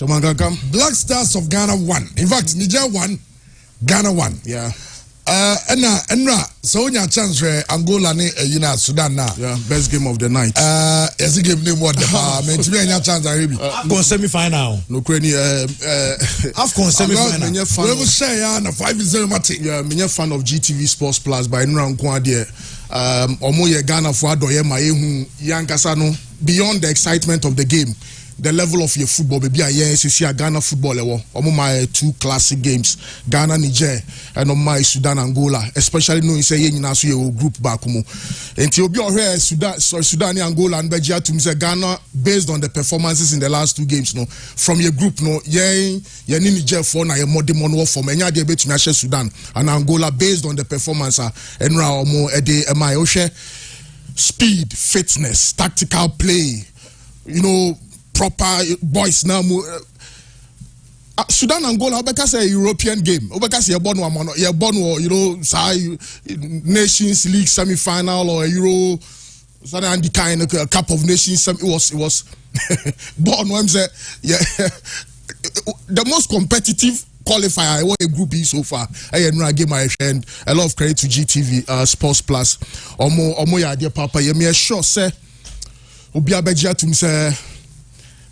Black Stars of Ghana won. In fact, Niger won, Ghana won. Yeah. So your chance for Angola Sudan now. Yeah, best game of the night. Yes, he gave me what the to me any chance I be. AFCON semi-final. No cranny AFCON semi-final. We will say na 5-0 mate. Yeah, me fan of GTV Sports Plus by Nra Nkwa there. Omo ye Ghana for adoye ma ehu yankasa no beyond the excitement of the game. The level of your football, baby, I Ghana football level. My 2 classic games, Ghana, Niger, and on my Sudan, Angola. Especially knowing say you know group back home. Until you here Sudan, Angola, and Belgium to say Ghana based on the performances in the last 2 games. No, from your group, no, Niger for na more demon for many de bet to Sudan and Angola based on the performance. And now my speed, fitness, tactical play, you know. Proper boys now. Sudan Angola, because a European game. Because you're born you know, Nations League semi-final or a Euro, and kind of Cup of Nations. It was born when yeah, the most competitive qualifier. What a group is so far. I give my friend a lot of credit to GTV Sports Plus. Omo ya dear Papa. You me sure say Obia Beja to say.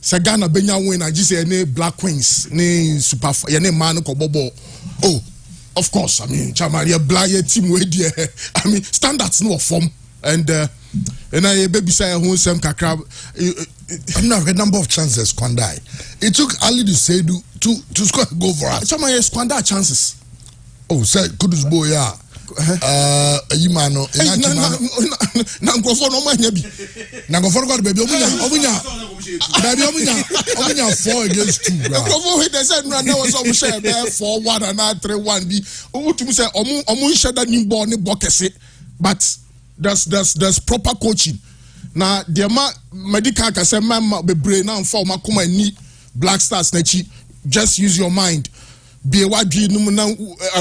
Sagana Benya win, I just say any Black Queens, ni super, any man ko bobo. Oh, of course, I mean, Chamaria Blaye team way there. I mean, standards no form. And I baby say who some kakra. I'm not a number of chances Kwandai. It took Ali to say to score go for us. Chamaria squander chances. Oh, say KUDUS boy ya. Yimano na nkrofo no ma nya bi na nkrofo go baby omunya 4 against 2 nkrofo he dey say no na was omu share be 4-1 and 3-1 bi omutum say omu sheda ni ball ni bokese but there's proper coaching na the medical ka say ma bebre na for makoma ni Black Stars na chi just use your mind. I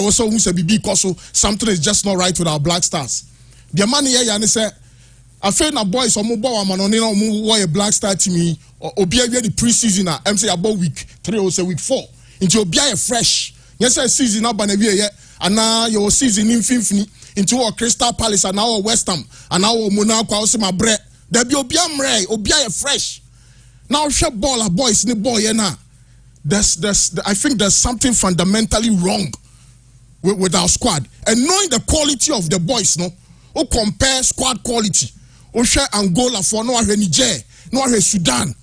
was so who said because something is just not right with our Black Stars. The man here and say I feel na boys or mobile man on a Black Star team or be the preseason I'm say about week 3 or say week 4 into be a fresh. Yes, season up and and now your season in Finfini into a Crystal Palace and now West Ham and now Monaco also my bread. There be a fresh. Now share ball a boys ni boy now. I think there's something fundamentally wrong with our squad. And knowing the quality of the boys, no, who compare squad quality, who share Angola for no Niger, no Sudan.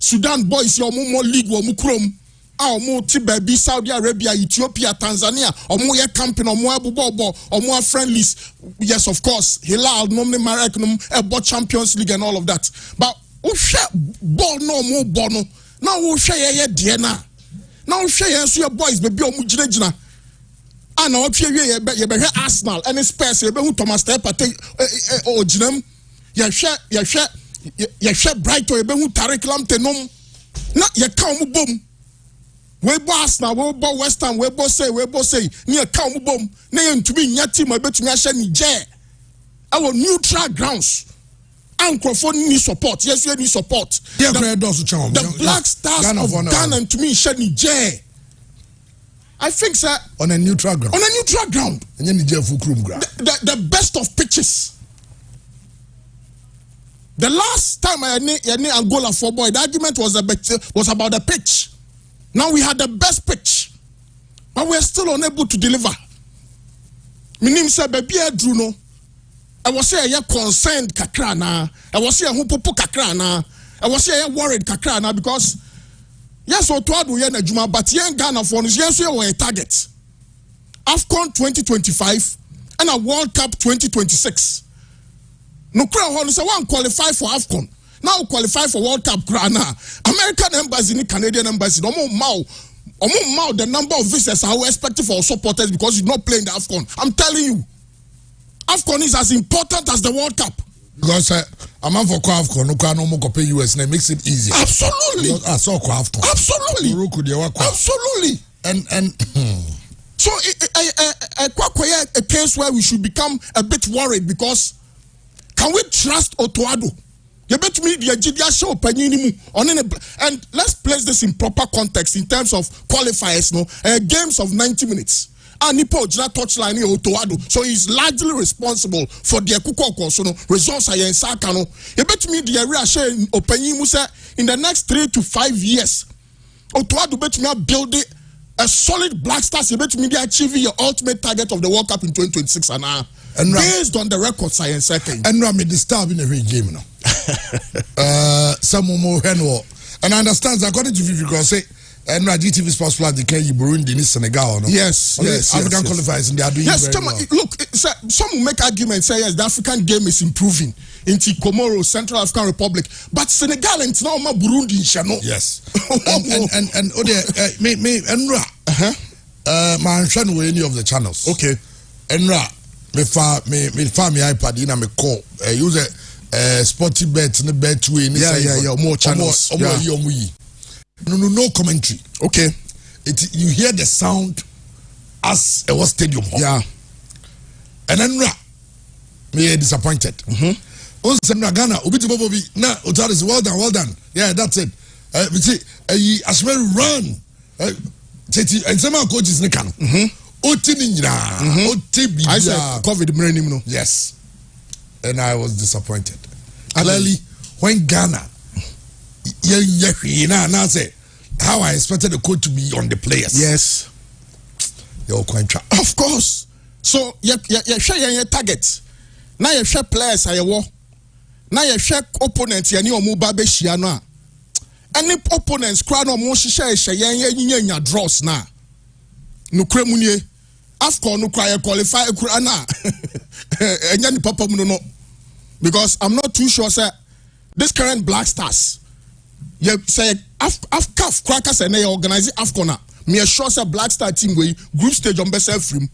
Sudan boys, your more league, or Mukrom, our more Tibabi, Saudi Arabia, Ethiopia, Tanzania, or more camping, or more Bobo, or more friendlies. Yes, of course, Hilal, Nomne Mareknum, about Champions League and all of that. But who share ball no more bono. Now we share ye Diana. Now we share your boys baby omujina. And now you be Arsenal and Spurs you be Thomas Partey o jinam. You share Brighton you be Tariq Lamptey nom. Na you count bom. We bo Arsenal, we bo West Ham, we bo say. Ni count bom. Na you to be nya team betumi share Niger. Our neutral grounds. Microphone need support. Yes, you need support. The Black Stars of Ghana to me share Niger. I think, sir, on a neutral ground. On a neutral ground. And then Niger full ground. The best of pitches. The last time I knew Angola for boy, the argument was about the pitch. Now we had the best pitch, but we are still unable to deliver. Minim say baby Drew no. I was say I concerned kakrana. I was say who popo kakrana. I was say I worried kakrana because yes, OTTO ADDO ye na juma, but yen Ghana for yes we were a target. AFCON 2025 and a World Cup 2026. No crowd hon say one qualify for AFCON. Now qualify for World Cup krana. American embassy ni Canadian embassy. Omo the number of visitors are expected for supporters because you not playing the AFCON. I'm telling you. AFCON is as important as the World Cup. Because a man for AFCON, no more pay US, and it makes it easier. Absolutely. I saw AFCON. Absolutely. Absolutely. And so a case where we should become a bit worried because can we trust OTTO ADDO You bet me the Gidia show penny on and let's place this in proper context in terms of qualifiers, games of 90 minutes. And Nipo Jina touchline OTTO ADDO. So he's largely responsible for the Kuko results I in Sakano. You bet me the area share opinion Musa in the next 3 to 5 years. OTTO ADDO bet me build a solid Black Stars. You bet me they achieving your ultimate target of the World Cup in 2026 and based on the records I in second. And I'm disturbing every game now. Some more and I understand according to Vivi say and GTV Sports Plus the Kenya Burundi Senegal no? Yes African qualifiers and they are doing very well. Look, some make arguments say yes the African game is improving into Comoros, Central African Republic, but Senegal and now Burundi channel. Yes. and me man channel any of the channels. Okay. Enra me iPad in me call use a sporty bet in the bet way more channels. No commentary. Okay. You hear the sound as a stadium. Yeah. And then me disappointed. Ghana, well done. Yeah, that's it. We see Ashmel run. And some coaches Nikan. I said COVID. Yes. And I was disappointed. Clearly, when Ghana now say how I expected the coach to be on the players. Yes. You're quite of course. So you share your target. Now you share players are war. Now you share opponents you need to be any opponents crowd no more share your draws now. No kremunye AFCON no cry qualify na. Enya papa no because I'm not too sure sir this current Black Stars you say AFCAF crackers and they organize AFCON. Me sure say Black Star team way group stage on best free.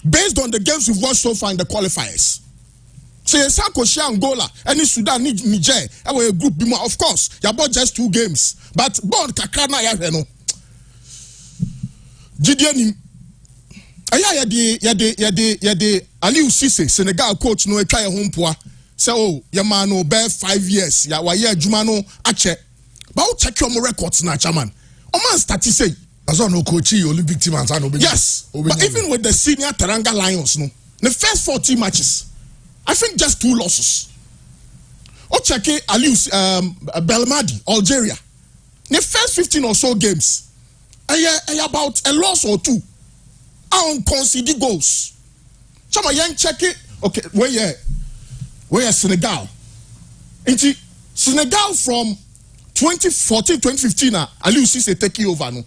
Based on the games we've won so far in the qualifiers. So yes, Angola, any Sudan, Niger, our group be more. Of course, you bought just 2 games, but board Kakana ya no. Gideon, yade Aliou Cisse, Senegal coach no try home poa. Say oh, your man no bear 5 years. Ya wa year Jumano ache. But I'll check your records na chairman. Oman stati say. That's no coach Olympic team and yes. But even with the senior Teranga Lions, no, the first 14 matches, I think just 2 losses. Ochake Aliou Belmadi, Algeria. The first 15 or so games, about a loss or 2. Unconceded goals. Chama young check it. Okay, where Senegal? Into Senegal from 2014-2015 Aliou Cisse take over no.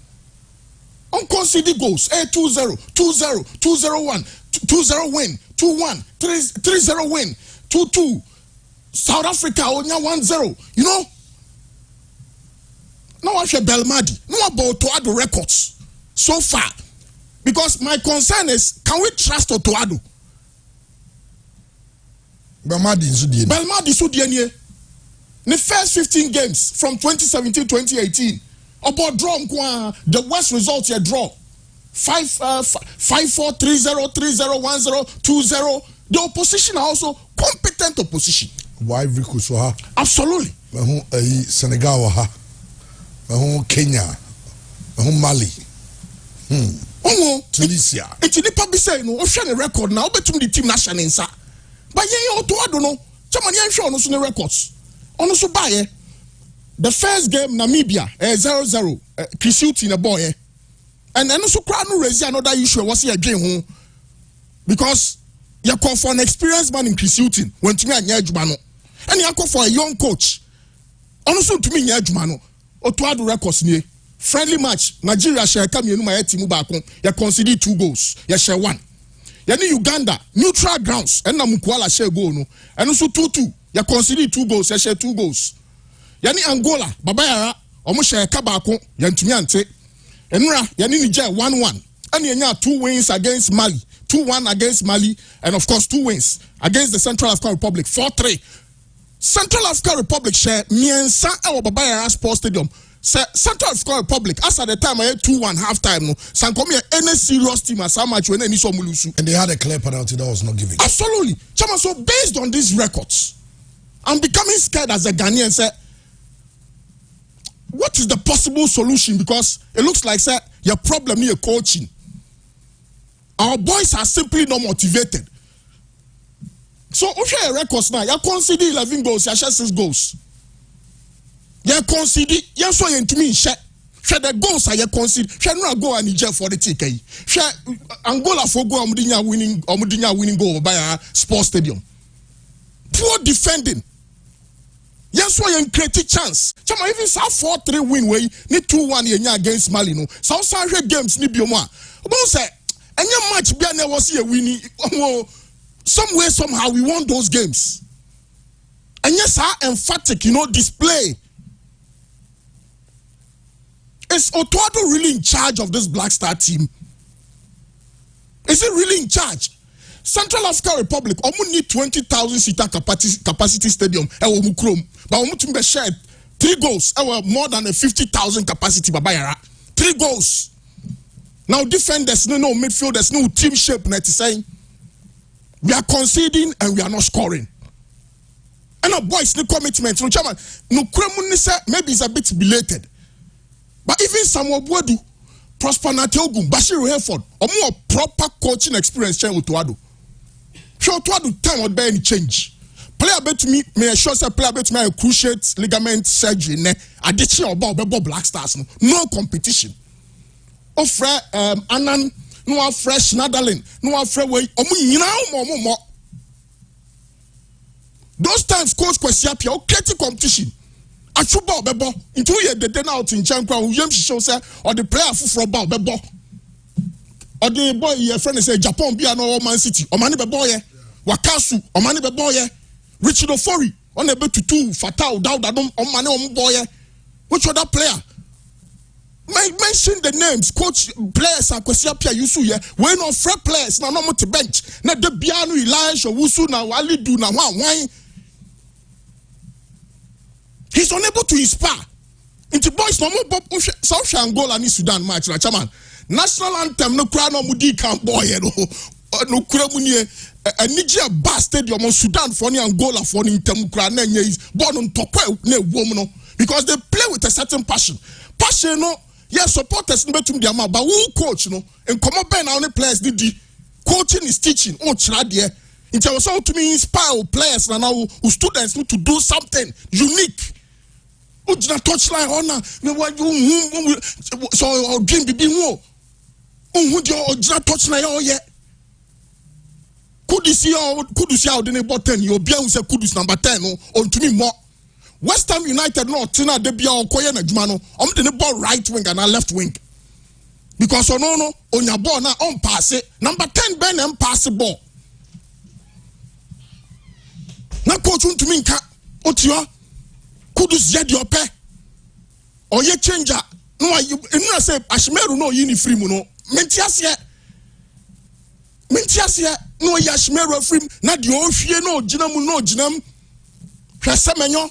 Unconceded goals. 2-0, 2-0, 2-0-1, 2-0 win, 2-1, 3-0 win, 2-2. South Africa onya 1-0. You know? Now I share Belmadi. No about OTTO ADDO records so far. Because my concern is, can we trust OTTO ADDO? Belmadi Sudienie. The first 15 games from 2017-2018. About draw the worst results you draw 5-4, 3-0, 3-0, 1-0, 2-0. The opposition are also competent opposition. Why Vikusoha? Absolutely. Senegal Kenya, Mali, Tunisia. It's in the public say no. Ocean record now. Between the team national insa. But yeah, OTTO ADDO no. Chairman, yeah, sure no the records. Ono so buy the first game Namibia 0-0 Kisuti in a boy and then also crowd no raise another issue was here again because you call for an experienced man in Kisuti when to me anya adwuma no and you call for a young coach also to me anya adwuma no OTTO ADDO records nie friendly match Nigeria share come you my team back on you conceded 2 goals you share 1 you need Uganda neutral grounds and na Mukwala share goal no and also 2-2 you conceded 2 goals you share 2 goals. Yani Angola, Babayara, Omusha Kabako, Yantumiante, Enra, Yani Niger 1-1, and Yanya 2 wins against Mali, 2-1 against Mali, and of course 2 wins against the Central African Republic, 4-3. Central African Republic share Miensa our Babayara Sports Stadium. Central African Republic, as at the time I had 2-1 halftime, no, Sankomia any serious team as how much when any so mulusu. And they had a clear penalty that was not given. Absolutely. Chama, so based on these records, I'm becoming scared as a Ghanaian. Say, what is the possible solution? Because it looks like say your problem is coaching. Our boys are simply not motivated. So, okay, records now. You concede 11 goals, you share 6 goals. You concede, you saw you to me share the goals you concede. Share no go and Niger for the TK. Share Angola for go Omudinya winning goal by a sports stadium. Poor defending. Yes, why you create a chance. Chama even saw 4-3 win way, need 2-1 against Mali no. So games ni bioma. About say any match be never see a winning. Somewhere, somehow, we won those games. And yes, how emphatic, display. Is OTTO ADDO really in charge of this Black Star team? Is it really in charge? Central African Republic, we need 20,000 seater capacity stadium. But we need to share 3 goals. More than a 50,000 capacity. 3 goals. Now defenders, no midfielders, no team shape. Saying we are conceding and we are not scoring. And our boys, no commitment. No chairman, no maybe it's a bit belated. But even Samuel Boadu, Prosper Nateogum, Bashir Hereford, or more proper coaching experience with OTTO ADDO. Sure, OTTO ADDO time would be any change. Player bet me, may I sure say player bet me a cruciate ligament surgery. I did see about Black Stars. No competition. Offer Anan, no fresh Nadalin, no fresh way. More. Those times, coach Kwesiapia, creative competition. Achuba bebo into ye the den out in Chankwa William show say or the player for about bebo or the boy your friend say Japan be no Man City or mani bebo ye Wakasu or mani bebo ye Richard Ofori on the bet to 2 Fatal Dauda on mani boy which other player mention the names coach players are Kwesiapia Yusu ye when no free players na no mo to bench na de bianu Elijah Wusu na wali do na why he's unable to inspire. Into boys no more South Angola and Sudan match na chairman. National anthem no cry no mudi camp boy no kura munye a Niger bas stadium on Sudan for ni Angola for ni ntem kura na nye is born on top na wom no because they play with a certain passion. Passion no yes supporters no betum dia ma but who coach no and come up ben na players did coaching is teaching on chira there. It was all to me inspire players and now students to do something unique. Ujina touchline honor so dream bibi wo ujina touchline oh yeah kudus ya odene button you bia say kudus number 10 on to me more West Ham United no tina de bia okoye na djuma no de ball right wing and left wing because no onya ball na on pass number 10 ben and pass ball na coach to me nka otio Kudus yet your pay or ye changer. No, you say Ashmeru no free no. Mentiasia no Yashmeru free na the ocean no jinam Kresemenyo.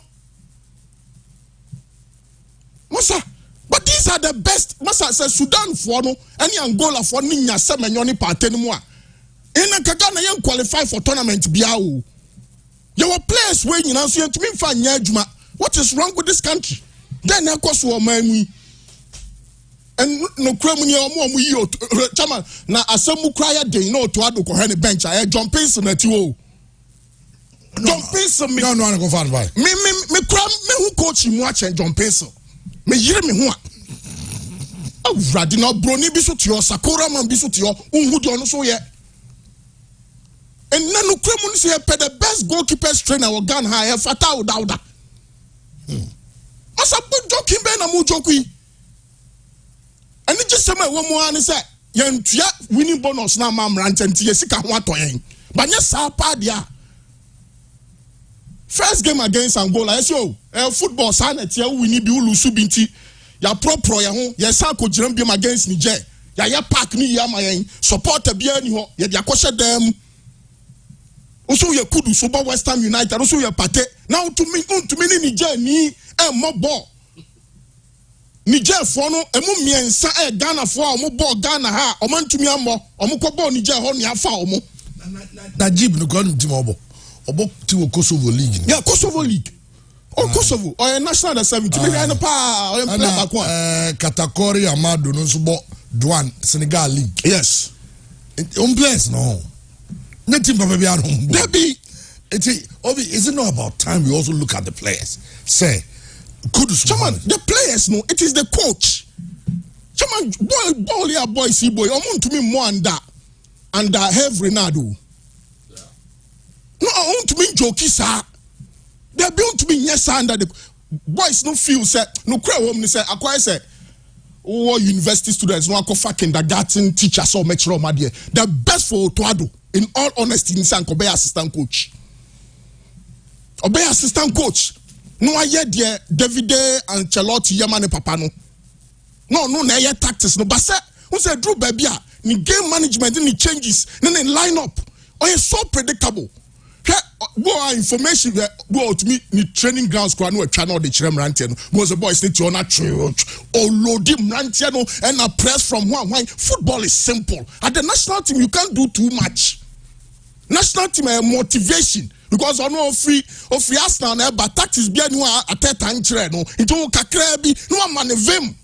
Masa, but these are the best. Masa says Sudan for no any Angola for Ninya Semenyo ni PARTEY no. INAK Ghana yen qualify for tournament biao. You were players when you answer to me for Nyajuma. What is wrong with this country? Then of course we and no kremuni omo yi chama na asemu kraya dey no to ado ko he bench I jump in na ti o jump in me no go fan by me kram me who coach mu a chen jump in me yire me ho a awurade na broni bi so ti o sakora man bi so ti o unhu di ono so ye and na no kremuni say the best goalkeepers trainer we Ghana ha Fatal Dauda. Asa put joking ben na mu joku yi. And it just say my one more and say yentua winning bonus na ma mrantenti yesika ho atoyen. But nya sa pa dia. First game against Angola, yes football sa na tie winni bi ulusu binti. Ya pro ya ho, ya sa ko jiram bi against Niger. Ya park ni ya mayen supporter bia ni ho, ya dia kwhye dem. Also ye KUDUS so ba West Ham United, also ye PARTEY. Now to me Niger ni mo ball. Niger for no emu miensa Ghana for mo ball Ghana ha o man tumi ammo o mo ko ball Niger ho ni afa o mo. Najib no gon timo obo. obo ti Kosovo League. Yeah, Kosovo League. Oh, Kosovo. Or national the 70. Maybe I know pa or play back one. Katakori Amado no subo Douane Senegal League. Yes. On place no. Nothing for maybe at home. Debbie. Is it not about time we also look at the players? Say, KUDUS. Chairman, the players no, it is the coach. Chairman, boy, see boy. I want to me more and that. And have Ronaldo. No, I want to mean jokey, sir. They're built to be yes, under the boys no feel say no cry woman say acquire say all university students no go kindergarten teachers or make sure my dear. The best for OTTO ADDO, in all honesty, in San Kobe assistant coach. Obey assistant coach. No, I hear dear Davide and Charlotte Yamane Papano. No, na ye tactics no, but say who say Drew baby ni game management ni changes, then line up. Oh, it's so predictable. Go information go to me ni training grounds kwa no atwa na the chirem rantier no was the boys need to on a church or load him rantier no and a press from one. Football is simple. At the national team you can't do too much. National team motivation because I know free Arsenal na but tactics be any Atta nchire no it won kakra bi no man vim.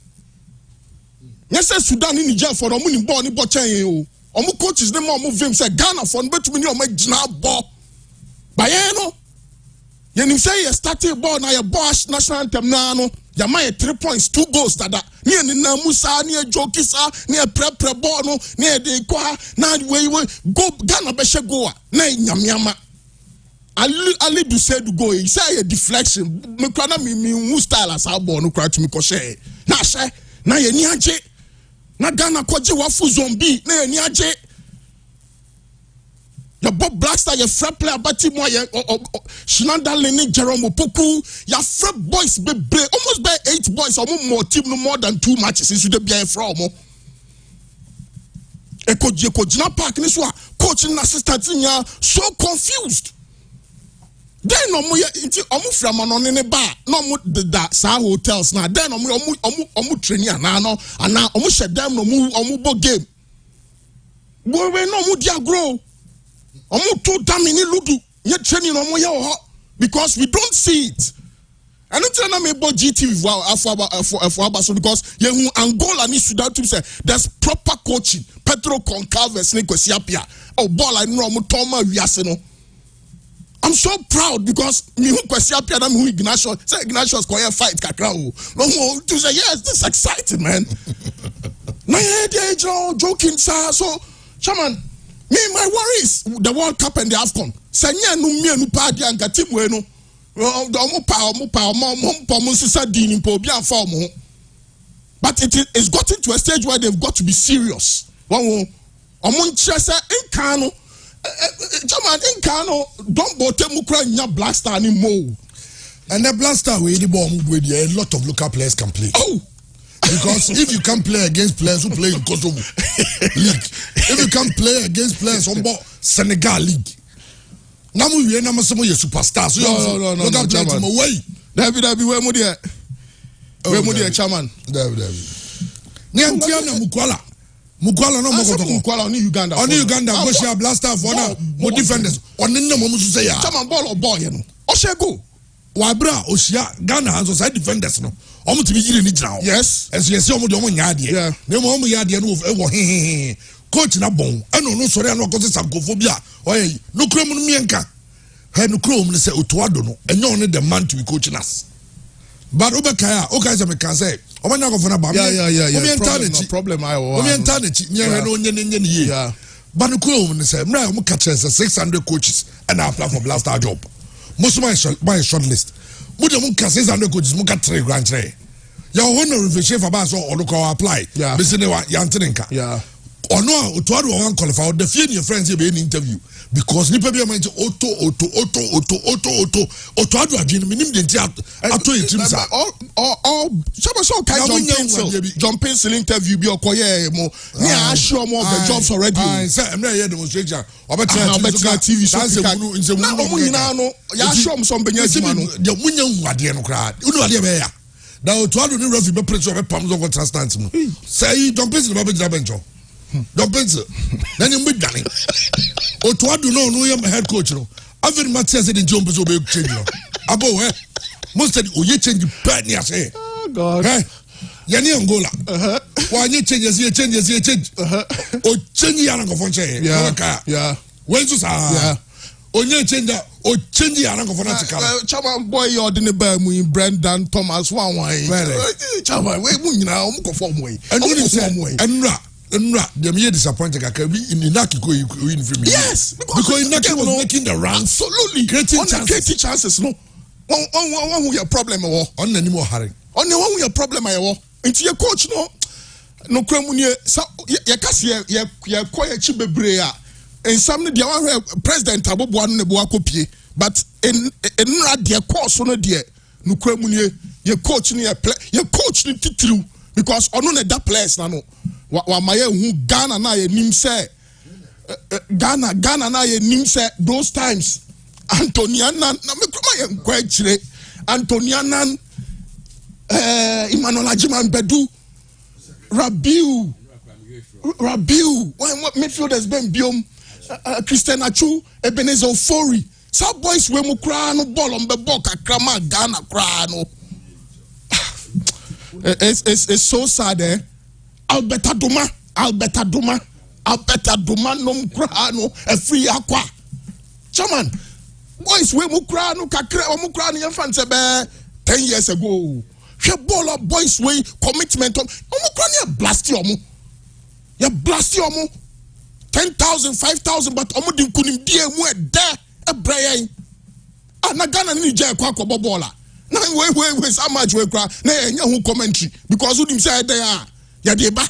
Yes Sudan in Niger for omo ni ball ni bochen o. Omo coaches dem omo vim say Ghana for no betumi ni omo gina ball. Bayeno, you say you started ball now your boss national anthem now no. You might 3 points, 2 goals that near the Musa, near Jokisa, near pre ball no, near the Kwa, now we go Ghana Besha goa, na Yama. Ali do say to go, he say a deflection. Mukana me style as our born no cry to me koshe. Na she, na ye niaje, na Ghana kwaji wafu zombie, na ye niaje. The Bob Blackstar, your friend player, Batimo, Shinanda Lene, Jerome Poku, your friend boys, be almost by 8 boys, or more team, no more than 2 matches, is the BI from. Eko Jina Park, this one, coaching assistant in ya, so confused. Then no more, it's from an bar, no more the Sa hotels now, then omu training, and now almost shut them no move, omu game. Boy, we no more dia grow. Omo too damn in ludu yet training omo ya because we don't see it. I don't tell me about GTV for because you Angola ni Sudan to say there's proper coaching. Petro Concalves ni Kwesiapia. Oh ball I know omo toma wiase no. I'm so proud because me who Kwesiapia na me who Ignatius say Ignatius koye fight kakra o. No to say yes this is exciting man. Na they joking sir so chairman. Me, my worries the World Cup and the AFCON. Sanya no me no party and team we no. But it is gotten to a stage where they've got to be serious. Don't bote mukra Blackstar anymore. And the Blackstar we the ball with a lot of local players can play. Oh. Because if you can't play against players who play in Kosovo League, if you can't play against players on Senegal League, now we are not some of your superstars. No, chairman. David, where would you? Where would you, chairman? David. Niantiana Mukwala no Mukwala on Uganda. On Uganda, go share Blackstar for now. More defenders. On the name of say chairman ball or boy, you know. Oshego. Wabra Oshia Ghana has side defenders no. Omo to be in now. Yes. As you see, omo do omo nyade. Yeah. Ne mo omo yade no he. Coach na bon. Eno no sori anu ko se sankophobia. Oye, no krom no mienka. He no krom no say OTTO ADDO no. Enyo no the man to be coaching us. But obekaya, okay say me can say. Omo nya ko fona ba. Yeah. Problem I o. Omo enta na chi. Nye no nye ye. Yeah. But no krom no say, mra omo catch 600 coaches and I apply for Blackstar job. Most of my short list. Mude mun ka 600 coaches mun ka 3 grand 3. Ya honor refresh for baso or look apply. Yeah. Bisine wa yantinka. Yeah. Ono OTTO ADDO wan qualify the fear your friends here be in interview because ni people mind OTTO ADDO again minim de ntia ato etim sa all so kind jumping interview be okoye mo ni assure mo of the jobs already say emre here demonstration obetina TV so na mo nyina no ya assure mo so benya adwuma no de munya nwade no kra unu ade be ya da OTTO ADDO ni referee be pressure be pam so transtant no say jumping no be jira bencho don't pencil. Then you be done. OTTO ADDO no head coach no. Every matter said the jump is obey change. Abo eh. Most of the change bad near say. Oh God. Yani Angola. Why you changes here changes here change. O change yana go fon say. Yeah. Where's this? Yeah. Onye change o change yana go fon atika. Chama boy you ordinary by mu Brendan Thomas one. Chama we mu nyina o mu ko form we. Enra, they may disappointed. In INAKI go win for me. Yes, because INAKI was making the rounds. Absolutely, creating chances. No, one who your problem on any more hurry. On the one who your problem into your coach no cremunie. So ya kasi ya kwaya chibebrea. And some the one president abo buanu ne buako kopie. But in their course no dear no cremunie your coach ni your coach ni titru because ono ne that place na no. Wa maye hu Ghana na ye nim say Ghana na ye nim say those times Antoniana na me kuma ye nkwa chire Antoniana Emmanuel Ajiman Bedu Rabiu what midfielders ben biom Christian Achu Ebenezer Ofori some boys we mu kra no ball on be ball kakra ma Ghana kra no it's so sad eh. Alberta Duma nom krano a free aqua. Chairman, boys we mukrano kakre or mukrano yan fan sebe 10 years ago. She ball up boys way commitment on mukrano blast yomu. Ya blast yomu 10,000, 5,000, but omudin kunim die mu de a brain. Na Ghana Niger kwa bobola. Na we so much we kra na enya commentary because who him say there Yadeba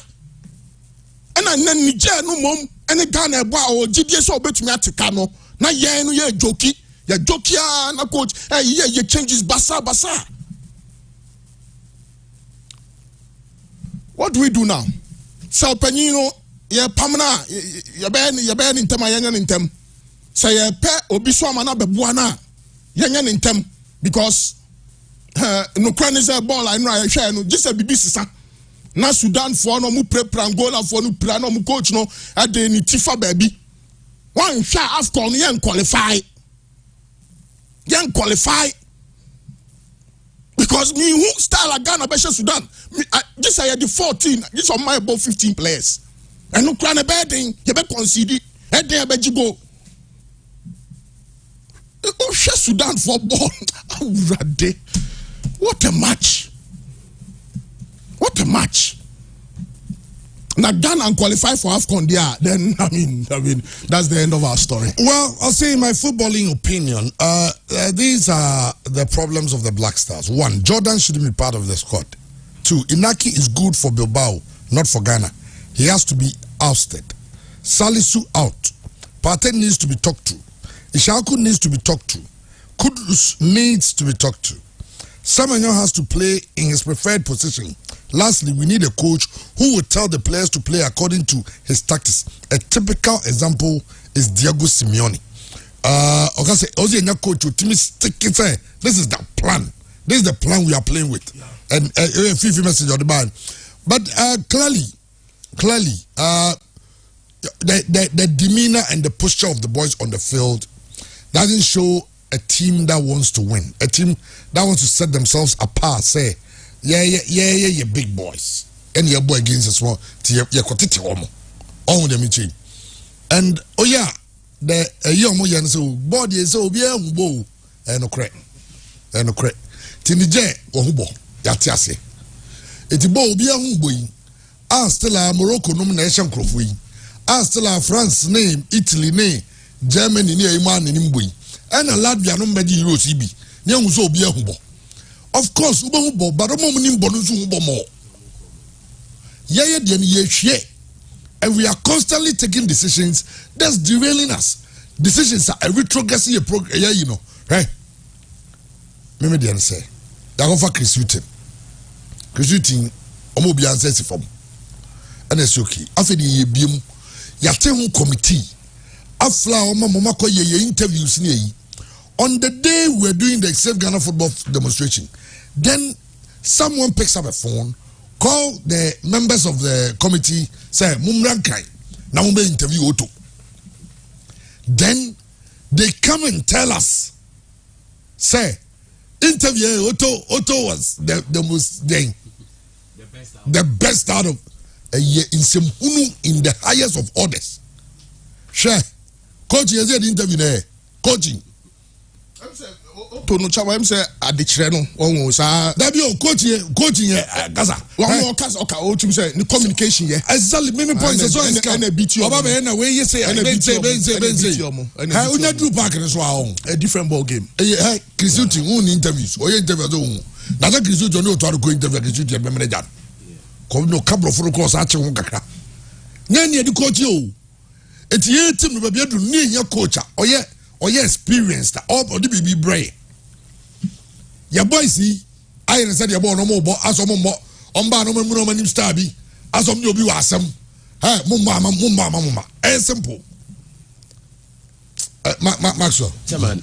and I Niger no mom and a Ghana or GDS so between Atikano. Na ye no ye jokey, ya jokia na coach, ye changes basa. What do we do now? So Penino, ye pamana, ye ben in tem, in tem. Say ye pe obiswamana bebuana, yanyan in tem, because no crannies a ball I know I share no just a BBC. Na Sudan for no mu prepare Angola for no plan no mu coach no at the Tifa baby. One shot AFCON yen qualify. Because me who style a Ghana besha Sudan. Just I had the 14, this on my about 15 players. And no clan a bedding, you be concede. Head there bet you go. Oh share Sudan for ball. What a match. What a match. Now Ghana and qualify for AFCON there, then I mean that's the end of our story. Well, I'll say in my footballing opinion, these are the problems of the Black Stars. 1, Jordan shouldn't be part of the squad. 2, INAKI is good for Bilbao, not for Ghana. He has to be ousted. Salisu out. PARTEY needs to be talked to. Ishaku needs to be talked to. KUDUS needs to be talked to. Semenyo has to play in his preferred position. Lastly, we need a coach who will tell the players to play according to his tactics. A typical example is Diego Simeone. Okay, say, coach, this is the plan. This is the plan we are playing with. And a few message on the band. But clearly, the demeanor and the posture of the boys on the field doesn't show a team that wants to win. A team that wants to set themselves apart. Say, yeah, big boys. And your boy against a small, you're quite all them each. And oh yeah, the young man so body is so be a bow and a crack. Tinije or hubo, yatiase. It's a bow be a humboy. Still a Morocco nomination crofui. Still a France name, Italy name, Germany near man in Imboy. And a Latvia no medi Euro CB. Nyang so be a hubo. Of course, hubo, but a moment in bonus hubo more. And we are constantly taking decisions that's derailing us. Decisions are a retrogressing a progress, you know, right? Maybe they say, they are for Chris Hughton, Omobi answers from, and it's okay. After the BM, Yatehu committee, after Mama ye interviews near on the day we're doing the Save Ghana football demonstration, then someone picks up a phone. Call the members of the committee, say, Mumrankai, now we interview OTTO. Then they come and tell us, say, interview Otto was the most the best out of a year in the highest of orders. Share. Coaching is an interview there. Coaching. To no chama say adichire no won sa that be coaching kasa won kasa okay o tum say the communication here exactly me point so is can a bit you oba me na we say ha unya do park so a different ball game Chrisuti won interviews o interview so na that Chrisuti no to go interview Chrisuti be manager ko no kabro for course a che ho kakra na ne di coach o eti team no be adu ne nya coach oye experienced all the baby brain. Your boys see, I said your boy no more, as on ba no more money star be, as on you be awesome. Hey, mumma, simple. Maxwell. Chairman,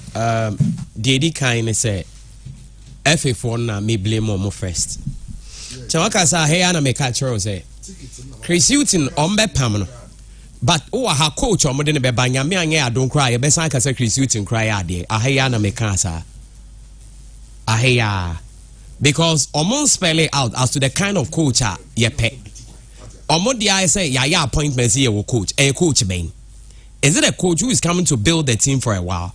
the kind say, FA4 na me blame more first. Chawaka sa hey ana me catch say, Chris Hutton on be pamano. But ha coach or more than a banya me and don't cry. A best I can say Chris Hutton cry a day. Ahayana me cancer. Ahaya. Because almost spell it out as to the kind of coach ye pay. Almost the I say ya appointments here will coach. A coach Bain. Is it a coach who is coming to build the team for a while?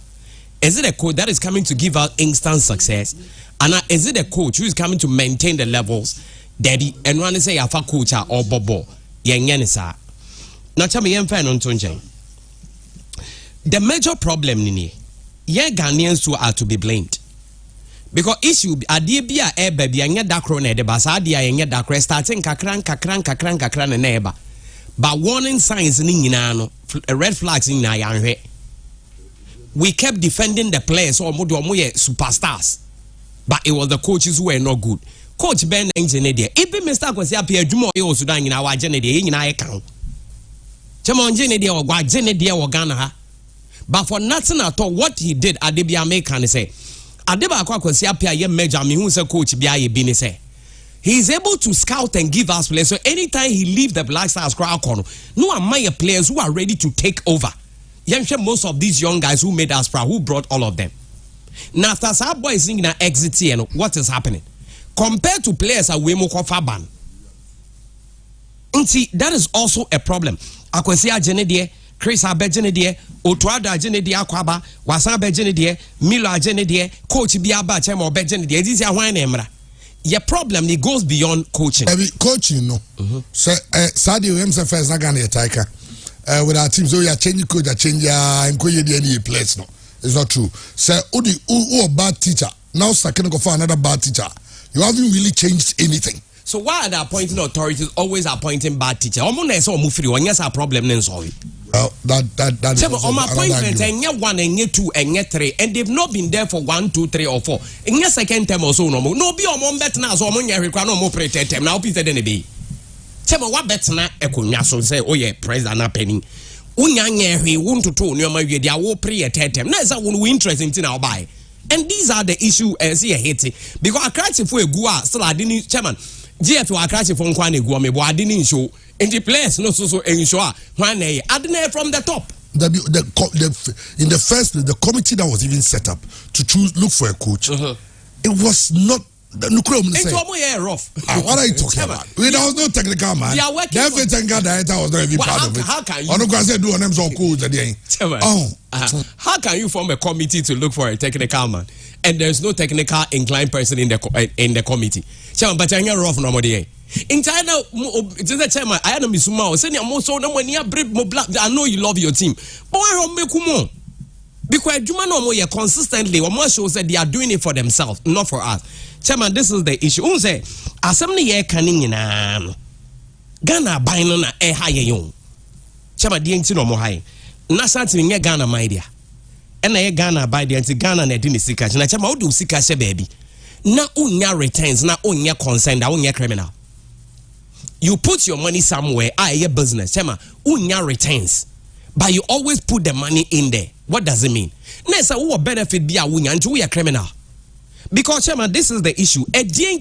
Is it a coach that is coming to give out instant success? And is it a coach who is coming to maintain the levels? Daddy and one say a coach or bobo. Yengenisa. Now tell me, the major problem nini, Ghanaians too are to be blamed. Because issue adie bia e baby anya dakro na de basa adie anya dakro starting kakran na neba. But warning signs ni nyina no red flags ni na yanhwe. We kept defending the players so omo superstars. But it was the coaches who were not good. Coach Ben engineer there. If Mr. Kwesi apia adwuma o ye Sudan nyina wa agene de nyina ye kan. Chama onjene dia o gwa agene dia o Ghana ha. But for nothing at all, what he did Adebia make can say Adeba Kwesi apia ye major me hu say coach bia ye bi ni say he is able to scout and give us players. So anytime he leave the Black Stars crowd corner, no among players who are ready to take over. Most of these young guys who made us proud, who brought all of them. Now after some boys singing an exit here, what is happening? Compared to players at Wemo Kofaban. See, that is also a problem. Akwesi agene die, Chris abegene die, OTTO ADDO agene die akwaba, Wasan abegene die, Milo agene die, coach biaba chemo abegene die. This is why nemra. Your problem it goes beyond coaching. Coaching no. So Sadio himself first na Ghana taika. With our teams, so you are changing coach, you change and any place no. It's not true. So who a bad teacher now second go for another bad teacher. You haven't really changed anything. So why are the appointing authorities always appointing bad teachers? Almost so move free. When yes, our problem then solve. Well, that is on my appointment, and year 1 and year 2 and year 3, and they've not been there for 1, 2, 3, or 4. In your second term or so, no more. No be on one bet now, so I'm on your require no more pretend term. Now, Peter, then be. Tell me what bet now, Ekunya so say, oh yeah, president penny. Unya, we want to tell you, my dear, they will pre a term. Now, is that one we interesting in our buy. And these are the issue as he hating. Because I cried for a gua, still I didn't, chairman. GF to Akachi from Kwane Guame, but I didn't show. And the players no so ensure when I didn't from the top. In the first place, the committee that was even set up to look for a coach, it was not. Rough. What are you talking about? There was no technical man. The technical director was not even part of it. How can you do on them so cool how can you form a committee to look for a technical man and there's no technical inclined person in the committee? Chairman, but I'm rough no more. In China, chairman, I had a misuma. Send your most so when you break more black. I know you love your team, but I don't make more. Because Juma no more consistently, or more shows that they are doing it for themselves, not for us. Chairman, this is the issue. Unse, assembly ye canning in Ghana buying on a high young. Chairman, the ain't no more high. Nasat in Ghana, my dear. And I Ghana by the anti Ghana and didn't see cash. And I tell my do see cash, baby. Now, unya returns, now unya consent, unya criminal. You put your money somewhere, your business, Chairman, unya returns. But you always put the money in there. What does it mean? Nessa, who benefit be a unya and we are criminal. Because, Chairman, this is the issue.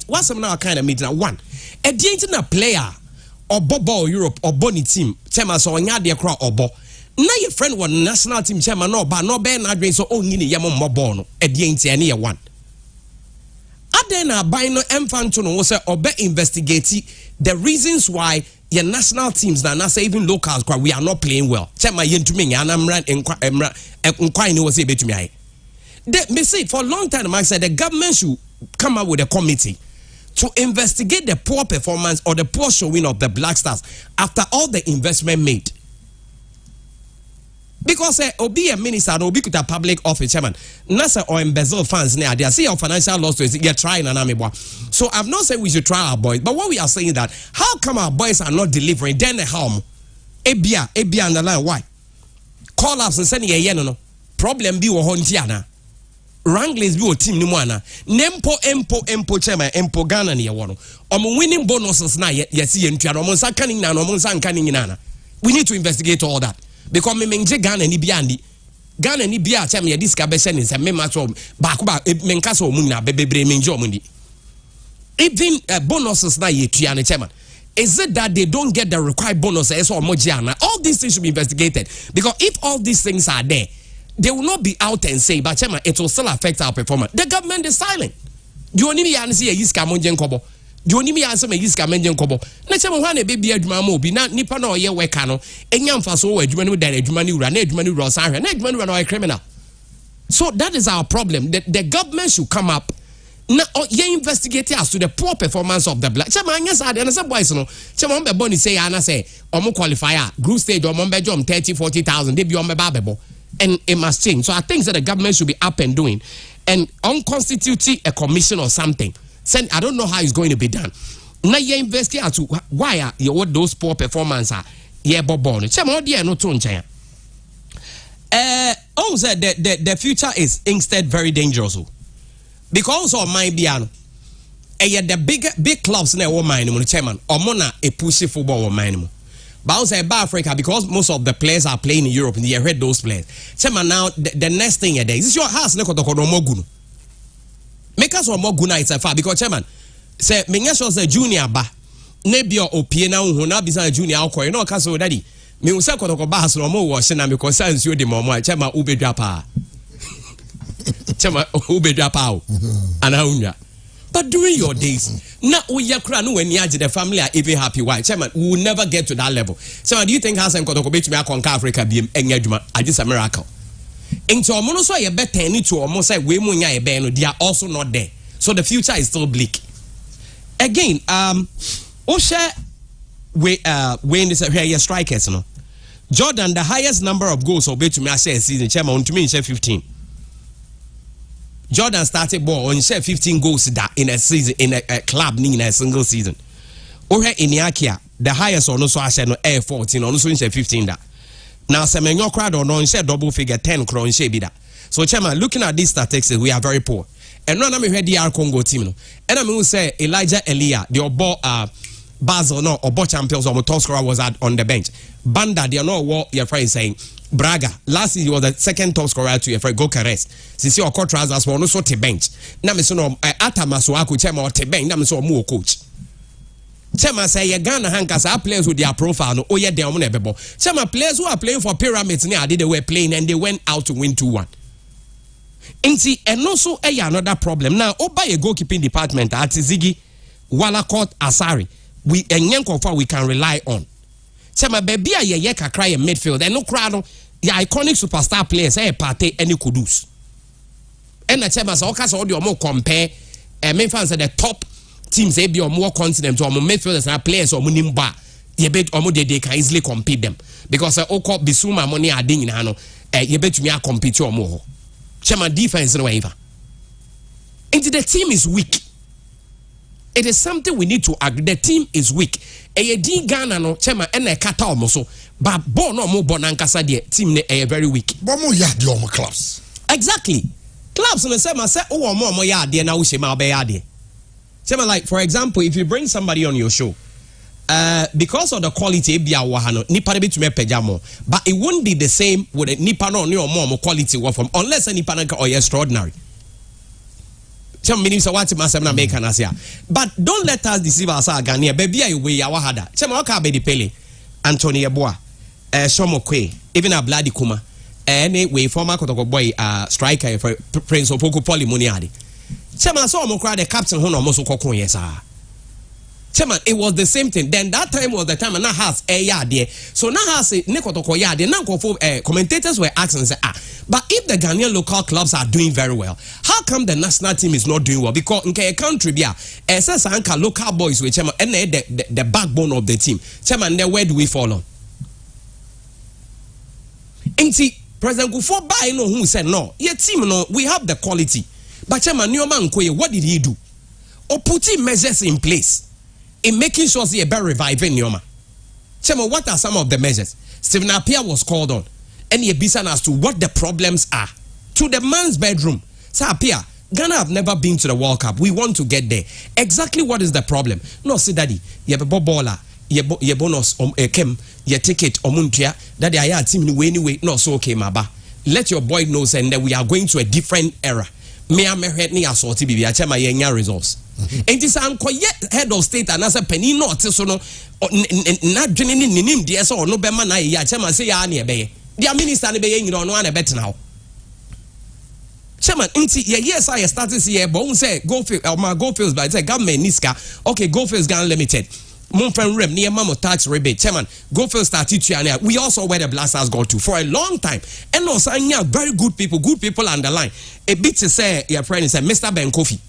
What's some now kind of meeting? One, a player or Bobo Europe or Bonnie team, Chairman, so on your crowd or Bo. na your friend was national team chairman no ba no be na adwen so onyi ne yam mmobɔ no ɛde ntia ne yɛ one ade na ban no emfanto no wo sɛ obe investigate the reasons why your national teams na say even locals we are not playing well chairman yentumi nya na mra nkwan ne wo sɛ betumi aye me say for a long time I said the government should come up with a committee to investigate the poor performance or the poor showing of the Black Stars after all the investment made. Because obi a minister and obi kuta public office chairman nasa or embezzle funds near there see your financial losses you're trying and amebo. So I'm not saying we should try our boys, but what we are saying that how come our boys are not delivering then the harm ebia and the line why call ups and send ye no problem be wo hontiana wranglers be o team ni mu ana nempo chairman empo Ghana ne ye wo no omo winning bonuses na ye see entua no omo nsa kan nyina no omo nsa kan nyina na we need to investigate all that. Because me menje Ghana ni bia chairman ye this ka be send say me match ba menka so mu na bebebre menje omundi even bonuses na ye tua ne chairman. Is it that they don't get the required bonuses or mojiana? All these things should be investigated because if all these things are there, they will not be out and say, but chairman, it will still affect our performance. The government is silent. Do you only answer a yiska monjen kobo? Do you only answer a yiska monjen kobo? Na chairman wane baby adwuma bi na nipa na oye weka no enya mfaso wo adwuma no da adwuma ni wura na adwuma ni wura san hwe na adwuma ni wura na oye criminal. So that is our problem. The government should come up na ye investigate as to the poor performance of the Black. Chairman yes and say boys no. Chairman be boni say ana say omo qualifier group stage omo be jom 30,000-40,000 they be omo ba bebo. And it must change. So I think that the government should be up and doing and unconstitute a commission or something. Send I don't know how it's going to be done. Now you investigate as to why are what those poor performance are yeah bobo. Chairman dey no to nchen. Also the future is instead very dangerous. Because of my biano, the big clubs na wo mine mo chairman omo na e push football wo mine mo. But also about Africa because most of the players are playing in Europe and you heard those players. Chairman now the next thing there is your house ne kotokodo mogunu. Make us more guna it's a far because chairman say menya sure say junior ba ne bi opie na hu na bisa junior akọ you know ka so daddy me hu say kotokodo ba so mo wo hye na me ko sans you de mo chairman ubedwa pa. Chama ubedwa pa ana. But during your days, na uyakra no when the family are even happy. Why? Chairman, we will never get to that level. So do you think Hassan Kotoko bet me conquer Africa be engagement? I just a miracle. Into omo so ye better ni to omo say we mu nya e no they are also not there. So the future is still bleak. Again, share we in this here strikers no. Jordan the highest number of goals or bet me I say season chairman to me share 15. Jordan started ball on share 15 goals that in a season in a club in a single season. Or INAKI the highest on also I said no air 14 on also share 15 that. Now Semenyo crowd on share double figure 10 crown share be that. So chairman looking at these statistics we are very poor. And now me heard DR Congo team no. And I mean say Elijah Elia the obo Basel no obo champions or top scorer was on the bench. Banda they no what your friend saying Braga last year he was the second top scorer to your friend go caress. Sisi okọ trousers for no so te bench. Na me so no Atta Masuaku chairman or te bench na me so mu coach. Chairman say ye Ghana hankasa players with their profile no oye dem na bebo. Chairman players who are playing for Pyramids ne they were playing and they went out to win 2-1. Inti and also another problem. Now oba ye goalkeeping department at Ziggy Walakot Asari. We enyenko we can rely on. Chairman baby a ye kakra ye midfield and no crowd no the iconic superstar players PARTEY and KUDUS. And the chairman say okay so the more compare me fans say the top teams be on more continent or more midfielders and players or munimba ye bet or they can easily compete them because oko bisuma money ading in hano ye bet me compete or more. Chairman defense no whatever. And the team is weak. It is something we need to agree. The team is weak. Di Ghana no chairman ene kata omo so but ball no mo bonankasa de team ne very weak. But mo ya de omo clubs. Exactly. Clubs no say omo ya de na wo she ma be ya de. Chairman like for example if you bring somebody on your show because of the quality bia wo ha no nipa de betumi pagya mo but it won't be the same with the nipa no omo quality wo from unless any nipa na extraordinary. Some meaning so what must na make an but don't let us deceive ourselves Ghanaian baby we our hada chema waka be the pele Anthony Eboa Shomokwe, even a bloody kuma. Anyway, former Kotoko boy, striker for Prince of Poku Polymuniadi. Chairman saw Mokra, the captain, who almost called yes, Chairman, it was the same thing. Then that time was the time and now has a yard there. So now has a Nekotoko yard. The now commentators were asking, say, but if the Ghanaian local clubs are doing very well, how come the national team is not doing well? Because in a country, anka local boys with Chairman and the backbone of the team. Chairman, then where do we follow? And see, President Gufo Bai no who said no. Your team no, we have the quality. But Chairman Newman Koye, what did he do? Or putting measures in place in making sure they better reviving Nyoma. Chairman, what are some of the measures? Stephen Appiah was called on, and he listened as to what the problems are. To the man's bedroom. Sir Appiah, Ghana have never been to the World Cup. We want to get there. Exactly what is the problem? No, see daddy, you have a baller, you bonus kem, your ticket omuntia, that I had team anyway, no so okay, maba. Let your boy know saying that we are going to a different era. Me am head ni assorti bibi acha my yenya results. Enti san koye head of state and as a penny no so no na dwene ni nim de so no be ma na ya acha ma say ya na ebe ye. Dia minister ne be ye nyiro no na bet na ho. Chairman, yes, I started here, but who say go fields by say government niska. Okay, go fields Ghana Limited. Monfren Rem near Mamo tax rebate. Chairman, go fields started to we also where the blasters got to for a long time. And also very good people underline. A bit to say your friend is Mr. Ben Kofi.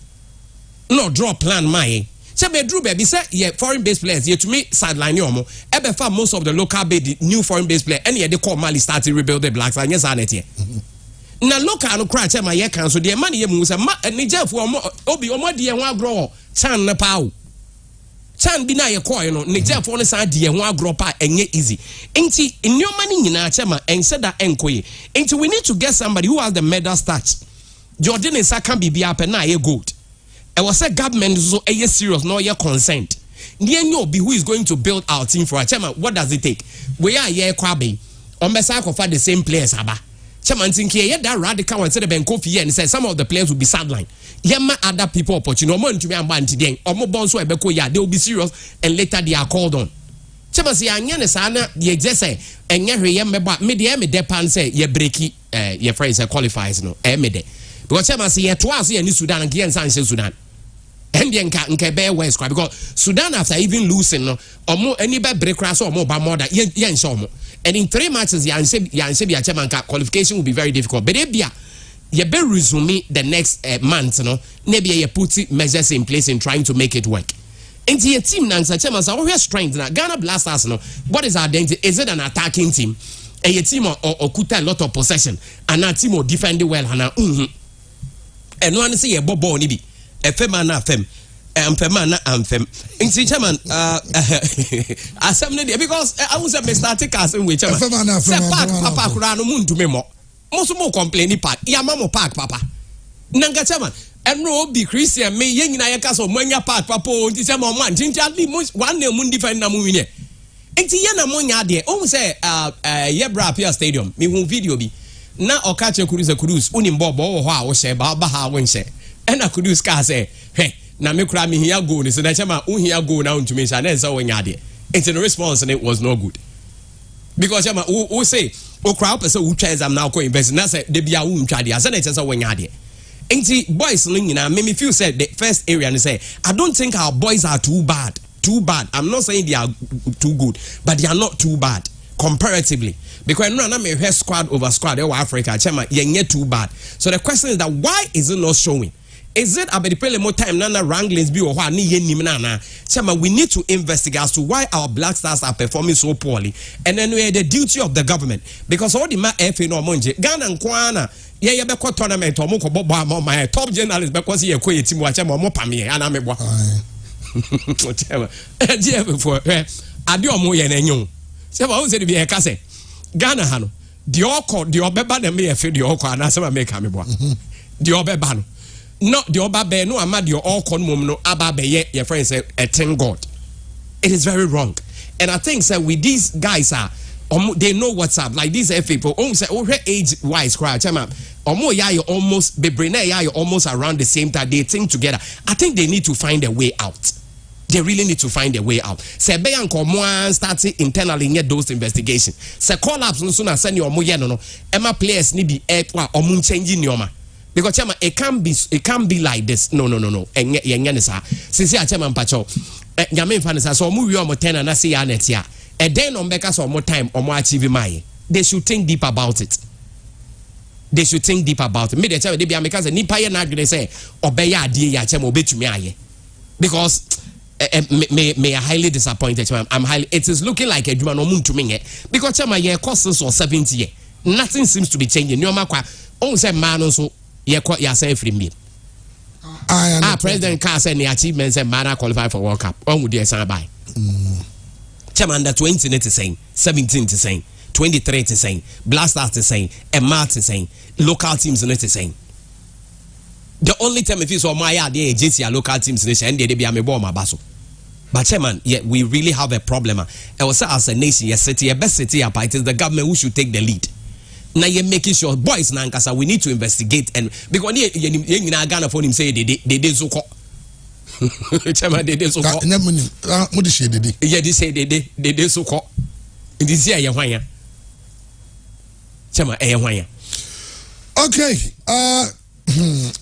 No draw plan my. Chairman Drew baby say yeah foreign based players here to me sideline yomo. Ebe for most of the local new foreign based player and they call Mali started rebuild the blacks and yes I net here. Na local no cry chairman ye cancel the money ye mu say ma Niger for obi omo de ho agro chan na pawo chan bi na ye call no Niger for no san de ho agro pa enye easy enti nyoma ni nyina chairman ense da enkoye enti we need to get somebody who has the medal stats Jordan Esa can be up na ye gold e was say government so e serious no ye consent near obi who is going to build our team for a chairman. What does it take? We are here kwabe on besa for the same players aba. Chairman think here that radical and said Ben Kofi and said some of the players will be sidelined. Yema other people opportunity. Omo ntumi amba ntiden. Omo bonso ebeko ya they will be serious and later they are called on. Chairman say anya ne sa na ye je say enye hwe meba me de me depan say ye breaki ye friends qualifies no me de. Because chairman say ye twice ye ni Sudan and Ghanaian say Sudan. And then nke be west because Sudan after even losing no omo any be break crash omo ba more than ye nsho omo. And in 3 matches, Yansebi chairman qualification will be very difficult. But you better resume the next month, you know. Maybe you put measures in place in trying to make it work. And your team now, chairman, so we are strength now. Ghana Blasters, you know. What is our identity? Is it an attacking team? And your team or a lot of possession, and our team will defend well, and one say a bobo nibi, a femana fem. Chairman, because I was a mistake casting with Chairman. Papa Kurano Moon to Memo. Most more complaining park. Yamamo Park, Papa. Nanga Chairman. And no be Christian, me young in Ayakas or Monya Park, Papa, December 1. Gingerly, one name Mundi find Namuine. And Tiana Monya, dear, oh, say, Yebra Pia Stadium, me won't video be. Now, or catch a cruise, Unimbo, or how, say, Baha, when say. And I could use car say, hey. Na me kura me here go ni so na chama un here go now to me say na so when yade into the response and it was no good because chama who say o kura person who try exam now go invest na say de bia who try dey say na so when yade enti boys no nyina me feel say the first area and say I don't think our boys are too bad I'm not saying they are too good but they are not too bad comparatively because no na me hear squad over squad in Africa chama yenye too bad so the question is that why is it not showing? Is it about the more time nana wranglings be or what ni nana? Chama, we need to investigate as to why our black stars are performing so poorly, and then we the duty of the government because all the ma FA no monje Ghana and Kwana ye be kwa tournament or moko bobo my top journalist because ye kwe team wa chama mo pame ana mebo chama die before ade omo ye na nyu chama o se de be e ka se Ghana ha no de okọ de obeba na me ye fe de okọ ana se ma make amebo de obeba no no the oba be no amad your all con mum no aba be ye your friend say a ten God. It is very wrong. And I think say with these guys are they know what's up. Like these people say age wise cry chama omo ya you almost be brene ya you almost around the same time they think together. I think they need to find a way out. They really need to find a way out. Say be anko mo start internally get those investigations. Say collapse no so na send your mo ye no. Emma players ni be omu change nyoma. Because chama it can't be like this. No. Enye ne sa. Since ya chama mpacho. Nyame mfa ne sa so omu wi omo 10 na say ya net ya. E den on beka so omo time omo achieve my. They should think deep about it. They should think deep about it. Me dey tell they be because nipa ye na adwene say obeya ade ya chama obetumi aye. Because me are highly disappointed. It is looking like a human because chama ye costs or 70 years. Nothing seems to be changing. No matter on say man also ye say free me. President Carr said the achievements and man qualify for World Cup. On would you say bye? Chama under 20 is saying, 17 is saying, 23 is saying, Blasters is saying, and Mart is saying, local teams in it is saying. The only time if you saw my idea agency local teams nation and they be a bomb basso. But chairman, yeah, we really have a problem. I was as a nation, yes, city, a best city apart. It is the government who should take the lead. Now you're making sure boys nankasa we need to investigate and because you Ghana for him say they did so call. Chairman, they did so call. Yeah, they say they did so call. This year you want Chairman, okay.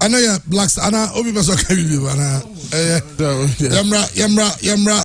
I know ya blacks. Ana obi beso kabi bi bana. Yamra.